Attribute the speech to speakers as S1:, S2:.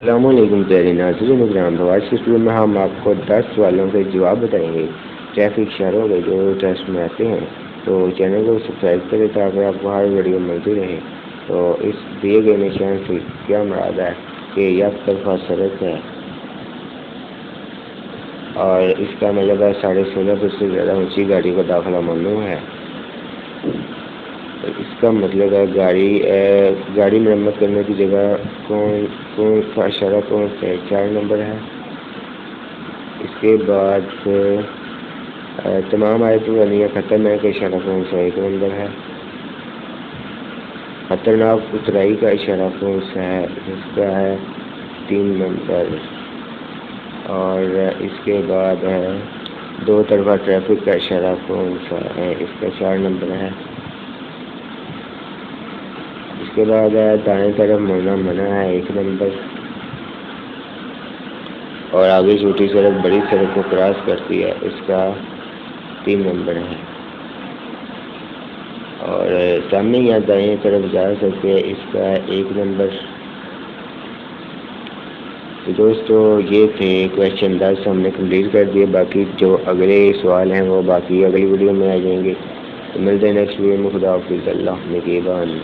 S1: السلام علیکم پیارے ناظرین اکرام، آج کے اسٹوڈیو میں ہم آپ کو 10 سوالوں کے جواب بتائیں گے ٹریفک اشاروں کے جو ٹیسٹ میں آتے ہیں۔ تو چینل کو سبسکرائب کریں تاکہ آپ کو ہر ویڈیو ملتی رہے۔ تو اس دیے گئے نشان سے کیا مراد ہے کہ یک طرفہ سڑک ہے اور اس کا مطلب ہے 16.5 فٹ سے زیادہ اونچی گاڑی کا داخلہ ممنوع ہے۔ اس کا مطلب ہے گاڑی مرمت کرنے کی جگہ کون سا اشارہ کون سے 4 نمبر ہے۔ اس کے بعد تمام آیتوں کا نیا خطرناک اشارہ کون سا 1 نمبر ہے۔ خطرناک اترائی کا اشارہ کون سا ہے، اس کا ہے 3 نمبر۔ اور اس کے بعد ہے 2 طرفہ ٹریفک کا اشارہ کون سا ہے، اس کا 4 نمبر ہے۔ اس کے بعد ہے دائیں طرف مڑنا منع ہے 1 نمبر۔ اور آگے چھوٹی سڑک بڑی سڑک کو کراس کرتی ہے، اس کا 3 نمبر ہے۔ اور سامنے یا دائیں طرف جا سکتے ہیں، اس کا 1 نمبر۔ تو دوستو یہ تھے کویشچن 10 ہم نے کمپلیٹ کر دیے، باقی جو اگلے سوال ہیں وہ باقی اگلی ویڈیو میں آ جائیں گے۔ تو ملتے ہیں نیکسٹ ویڈیو میں، خدا حافظ، اللہ نگہبان۔